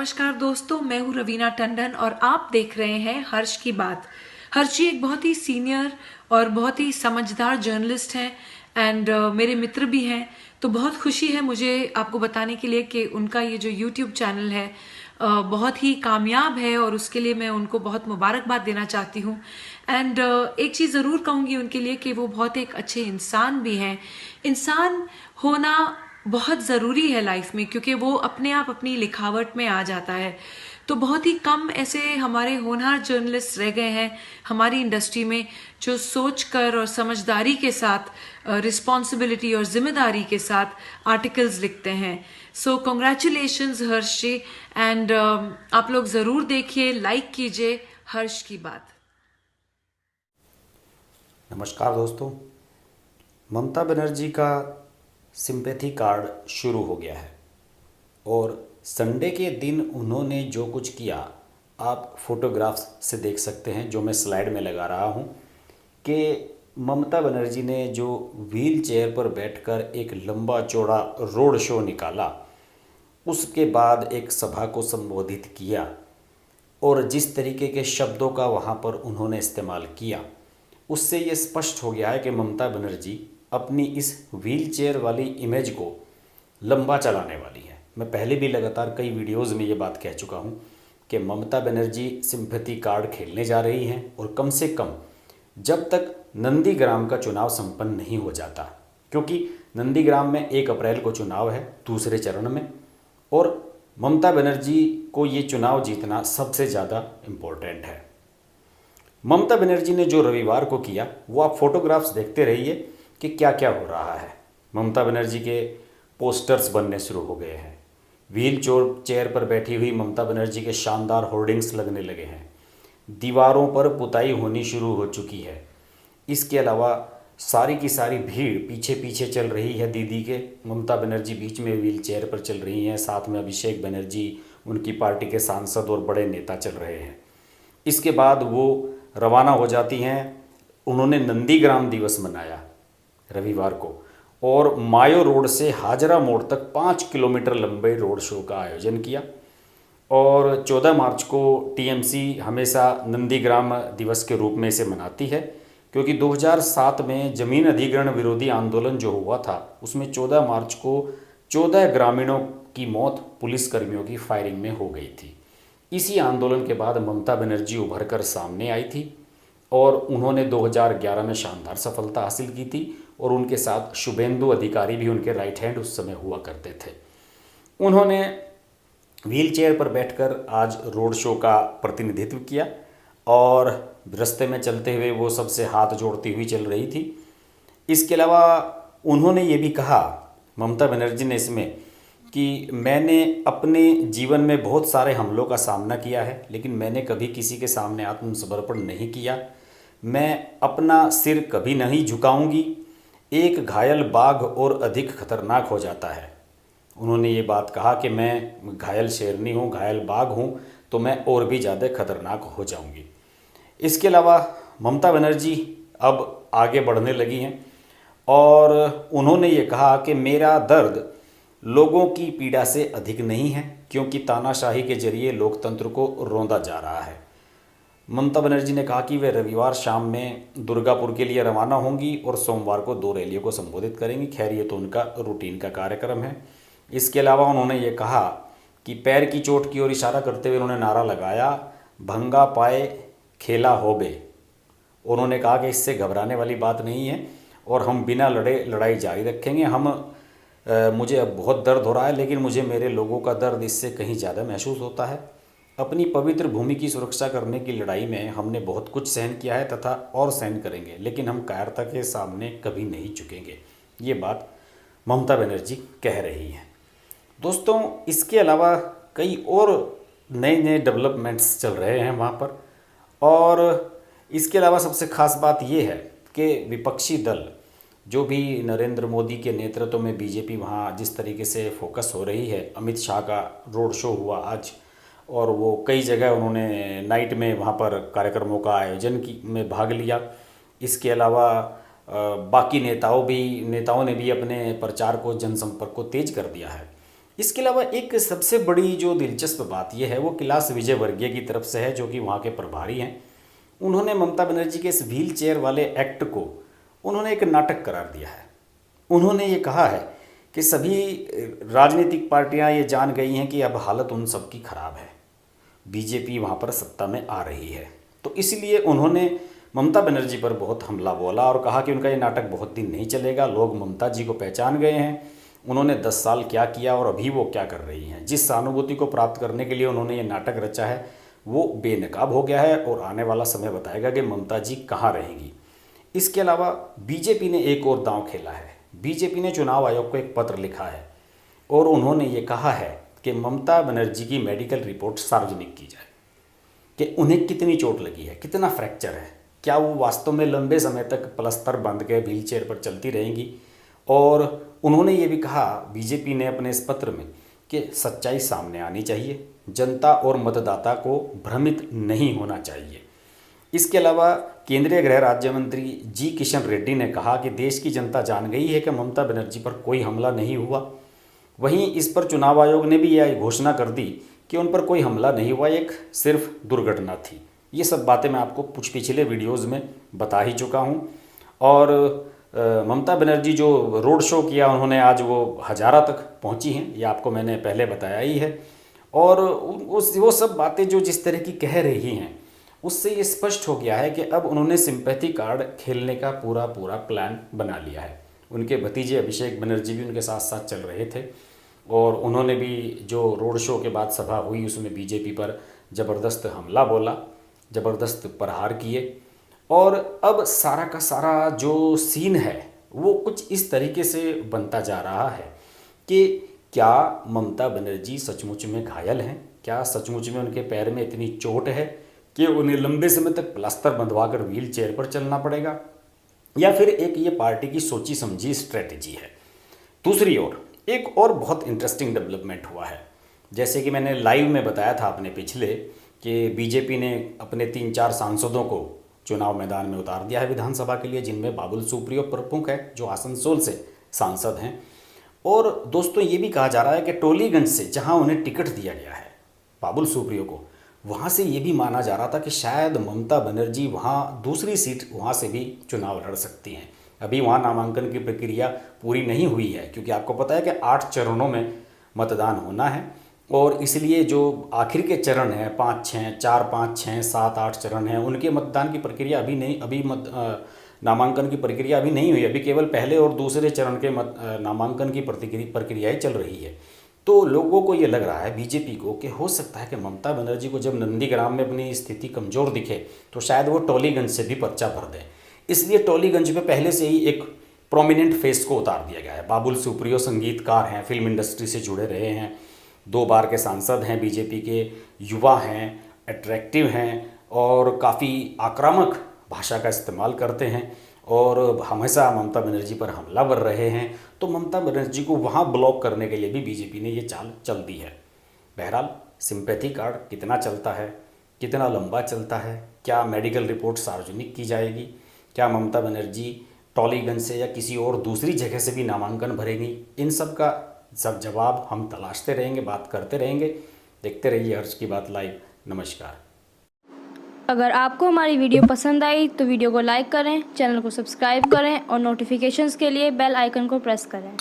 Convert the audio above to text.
नमस्कार दोस्तों, मैं हूँ रवीना टंडन और आप देख रहे हैं हर्ष की बात। हर्ष जी एक बहुत ही सीनियर और बहुत ही समझदार जर्नलिस्ट हैं एंड मेरे मित्र भी हैं। तो बहुत खुशी है मुझे आपको बताने के लिए कि उनका ये जो यूट्यूब चैनल है बहुत ही कामयाब है और उसके लिए मैं उनको बहुत मुबारकबाद देना चाहती हूँ। एंड एक चीज़ ज़रूर कहूँगी उनके लिए कि वो बहुत एक अच्छे इंसान भी हैं। इंसान होना बहुत ज़रूरी है लाइफ में, क्योंकि वो अपने आप अपनी लिखावट में आ जाता है। तो बहुत ही कम ऐसे हमारे होनहार जर्नलिस्ट रह गए हैं हमारी इंडस्ट्री में जो सोच कर और समझदारी के साथ, रिस्पॉन्सिबिलिटी और जिम्मेदारी के साथ आर्टिकल्स लिखते हैं। सो कॉन्ग्रेचुलेशंस हर्ष जी। एंड आप लोग ज़रूर देखिए, लाइक कीजिए हर्ष की बात। नमस्कार दोस्तों। ममता बनर्जी का सिंपैथी कार्ड शुरू हो गया है और संडे के दिन उन्होंने जो कुछ किया आप फोटोग्राफ्स से देख सकते हैं, जो मैं स्लाइड में लगा रहा हूं कि ममता बनर्जी ने जो व्हील चेयर पर बैठकर एक लंबा चौड़ा रोड शो निकाला, उसके बाद एक सभा को संबोधित किया और जिस तरीके के शब्दों का वहाँ पर उन्होंने इस्तेमाल किया, उससे ये स्पष्ट हो गया है कि ममता बनर्जी अपनी इस व्हील चेयर वाली इमेज को लंबा चलाने वाली है। मैं पहले भी लगातार कई वीडियोज़ में ये बात कह चुका हूँ कि ममता बनर्जी सिंपैथी कार्ड खेलने जा रही हैं और कम से कम जब तक नंदीग्राम का चुनाव संपन्न नहीं हो जाता, क्योंकि नंदीग्राम में 1 अप्रैल को चुनाव है दूसरे चरण में, और ममता बनर्जी को ये चुनाव जीतना सबसे ज़्यादा इम्पोर्टेंट है। ममता बनर्जी ने जो रविवार को किया वो आप फोटोग्राफ्स देखते रहिए कि क्या क्या हो रहा है। ममता बनर्जी के पोस्टर्स बनने शुरू हो गए हैं। व्हील चेयर पर बैठी हुई ममता बनर्जी के शानदार होर्डिंग्स लगने लगे हैं। दीवारों पर पुताई होनी शुरू हो चुकी है। इसके अलावा सारी की सारी भीड़ पीछे पीछे चल रही है दीदी के। ममता बनर्जी बीच में व्हील चेयर पर चल रही हैं, साथ में अभिषेक बनर्जी, उनकी पार्टी के सांसद और बड़े नेता चल रहे हैं। इसके बाद वो रवाना हो जाती हैं। उन्होंने नंदीग्राम दिवस मनाया रविवार को और मायो रोड से हाजरा मोड़ तक 5 किलोमीटर लंबे रोड शो का आयोजन किया। और 14 मार्च को टीएमसी हमेशा नंदीग्राम दिवस के रूप में इसे मनाती है, क्योंकि 2007 में ज़मीन अधिग्रहण विरोधी आंदोलन जो हुआ था उसमें 14 मार्च को 14 ग्रामीणों की मौत पुलिसकर्मियों की फायरिंग में हो गई थी। इसी आंदोलन के बाद ममता बनर्जी उभर कर सामने आई थी और उन्होंने 2011 में शानदार सफलता हासिल की थी और उनके साथ शुभेंदु अधिकारी भी उनके राइट हैंड उस समय हुआ करते थे। उन्होंने व्हील चेयर पर बैठकर आज रोड शो का प्रतिनिधित्व किया और रास्ते में चलते हुए वो सबसे हाथ जोड़ती हुई चल रही थी। इसके अलावा उन्होंने ये भी कहा, ममता बनर्जी ने इसमें, कि मैंने अपने जीवन में बहुत सारे हमलों का सामना किया है, लेकिन मैंने कभी किसी के सामने आत्मसमर्पण नहीं किया। मैं अपना सिर कभी नहीं झुकाऊंगी। एक घायल बाघ और अधिक खतरनाक हो जाता है। उन्होंने ये बात कहा कि मैं घायल शेरनी हूँ, घायल बाघ हूँ, तो मैं और भी ज़्यादा खतरनाक हो जाऊंगी। इसके अलावा ममता बनर्जी अब आगे बढ़ने लगी हैं और उन्होंने ये कहा कि मेरा दर्द लोगों की पीड़ा से अधिक नहीं है, क्योंकि तानाशाही के जरिए लोकतंत्र को रौंदा जा रहा है। ममता बनर्जी ने कहा कि वे रविवार शाम में दुर्गापुर के लिए रवाना होंगी और सोमवार को 2 रैलियों को संबोधित करेंगी। खैर, ये तो उनका रूटीन का कार्यक्रम है। इसके अलावा उन्होंने ये कहा कि पैर की चोट की ओर इशारा करते हुए उन्होंने नारा लगाया, भंगा पाए खेला होबे। उन्होंने कहा कि इससे घबराने वाली बात नहीं है और हम बिना लड़े लड़ाई जारी रखेंगे। मुझे अब बहुत दर्द हो रहा है, लेकिन मुझे मेरे लोगों का दर्द इससे कहीं ज़्यादा महसूस होता है। अपनी पवित्र भूमि की सुरक्षा करने की लड़ाई में हमने बहुत कुछ सहन किया है तथा और सहन करेंगे, लेकिन हम कायरता के सामने कभी नहीं झुकेंगे। ये बात ममता बनर्जी कह रही हैं। दोस्तों, इसके अलावा कई और नए नए डेवलपमेंट्स चल रहे हैं वहाँ पर, और इसके अलावा सबसे खास बात ये है कि विपक्षी दल जो भी नरेंद्र मोदी के नेतृत्व में बीजेपी वहाँ जिस तरीके से फोकस हो रही है, अमित शाह का रोड शो हुआ आज और वो कई जगह उन्होंने नाइट में वहाँ पर कार्यक्रमों का आयोजन में भाग लिया। इसके अलावा बाकी नेताओं ने भी अपने प्रचार को, जनसंपर्क को तेज कर दिया है इसके अलावा एक सबसे बड़ी जो दिलचस्प बात यह है वो कैलाश विजयवर्गीय की तरफ से है, जो कि वहाँ के प्रभारी हैं। उन्होंने ममता बनर्जी के इस व्हील चेयर वाले एक्ट को उन्होंने एक नाटक करार दिया है। उन्होंने ये कहा है कि सभी राजनीतिक पार्टियां ये जान गई हैं कि अब हालत उन सब की खराब है, बीजेपी वहाँ पर सत्ता में आ रही है, तो इसलिए उन्होंने ममता बनर्जी पर बहुत हमला बोला और कहा कि उनका ये नाटक बहुत दिन नहीं चलेगा, लोग ममता जी को पहचान गए हैं, उन्होंने 10 साल क्या किया और अभी वो क्या कर रही हैं। जिस सहानुभूति को प्राप्त करने के लिए उन्होंने ये नाटक रचा है वो बेनकाब हो गया है और आने वाला समय बताएगा कि ममता जी कहाँ रहेंगी। इसके अलावा बीजेपी ने एक और दांव खेला है। बीजेपी ने चुनाव आयोग को एक पत्र लिखा है और उन्होंने ये कहा है कि ममता बनर्जी की मेडिकल रिपोर्ट सार्वजनिक की जाए कि उन्हें कितनी चोट लगी है, कितना फ्रैक्चर है, क्या वो वास्तव में लंबे समय तक प्लस्तर बांध के व्हील चेयर पर चलती रहेंगी। और उन्होंने ये भी कहा बीजेपी ने अपने इस पत्र में कि सच्चाई सामने आनी चाहिए, जनता और मतदाता को भ्रमित नहीं होना चाहिए। इसके अलावा केंद्रीय गृह राज्य मंत्री जी किशन रेड्डी ने कहा कि देश की जनता जान गई है कि ममता बनर्जी पर कोई हमला नहीं हुआ। वहीं इस पर चुनाव आयोग ने भी यह घोषणा कर दी कि उन पर कोई हमला नहीं हुआ, एक सिर्फ दुर्घटना थी। ये सब बातें मैं आपको कुछ पिछले वीडियोज़ में बता ही चुका हूँ। और ममता बनर्जी जो रोड शो किया उन्होंने, आज वो हजारा तक पहुँची हैं, ये आपको मैंने पहले बताया ही है। और वो सब बातें जो जिस तरह की कह रही हैं उससे ये स्पष्ट हो गया है कि अब उन्होंने सिंपैथी कार्ड खेलने का पूरा प्लान बना लिया है। उनके भतीजे अभिषेक बनर्जी भी उनके साथ साथ चल रहे थे और उन्होंने भी जो रोड शो के बाद सभा हुई उसमें बीजेपी पर ज़बरदस्त हमला बोला, ज़बरदस्त प्रहार किए। और अब सारा का सारा जो सीन है वो कुछ इस तरीके से बनता जा रहा है कि क्या ममता बनर्जी सचमुच में घायल हैं, क्या सचमुच में उनके पैर में इतनी चोट है कि उन्हें लंबे समय तक प्लास्टर बंधवा कर व्हील चेयर पर चलना पड़ेगा, या फिर एक ये पार्टी की सोची समझी स्ट्रेटजी है। दूसरी ओर एक और बहुत इंटरेस्टिंग डेवलपमेंट हुआ है। जैसे कि मैंने लाइव में बताया था अपने पिछले कि बीजेपी ने अपने 3-4 सांसदों को चुनाव मैदान में उतार दिया है विधानसभा के लिए, जिनमें बाबुल सुप्रियो प्रमुख है जो आसनसोल से सांसद हैं। और दोस्तों ये भी कहा जा रहा है कि टोलीगंज से जहां उन्हें टिकट दिया गया है बाबुल सुप्रियो को, वहाँ से ये भी माना जा रहा था कि शायद ममता बनर्जी वहाँ दूसरी सीट वहाँ से भी चुनाव लड़ सकती हैं। अभी वहाँ नामांकन की प्रक्रिया पूरी नहीं हुई है क्योंकि आपको पता है कि 8 चरणों में मतदान होना है और इसलिए जो आखिर के चरण हैं 4, 5, 6, 7, 8 चरण हैं उनके मतदान की प्रक्रिया अभी नहीं, नामांकन की प्रक्रिया अभी नहीं हुई। अभी केवल पहले और दूसरे चरण के नामांकन की प्रक्रियाएँ चल रही है। तो लोगों को ये लग रहा है बीजेपी को कि हो सकता है कि ममता बनर्जी को जब नंदीग्राम में अपनी स्थिति कमज़ोर दिखे तो शायद वो टोलीगंज से भी पर्चा भर दें। इसलिए टोलीगंज में पहले से ही एक प्रोमिनेंट फेस को उतार दिया गया है। बाबुल सुप्रियो संगीतकार हैं, फिल्म इंडस्ट्री से जुड़े रहे हैं, 2 बार के सांसद हैं, बीजेपी के युवा हैं, अट्रैक्टिव हैं और काफ़ी आक्रामक भाषा का इस्तेमाल करते हैं और हमेशा ममता बनर्जी पर हमलावर रहे हैं। तो ममता बनर्जी को वहाँ ब्लॉक करने के लिए भी बीजेपी ने ये चाल चल दी है। बहरहाल सिंपैथी कार्ड कितना चलता है, कितना लंबा चलता है, क्या मेडिकल रिपोर्ट सार्वजनिक की जाएगी, क्या ममता बनर्जी टॉलीगंज से या किसी और दूसरी जगह से भी नामांकन भरेंगी, इन सब का सब जवाब हम तलाशते रहेंगे, बात करते रहेंगे। देखते रहिए हर्ष की बात लाइव। नमस्कार। अगर आपको हमारी वीडियो पसंद आई तो वीडियो को लाइक करें, चैनल को सब्सक्राइब करें और नोटिफिकेशंस के लिए बेल आइकन को प्रेस करें।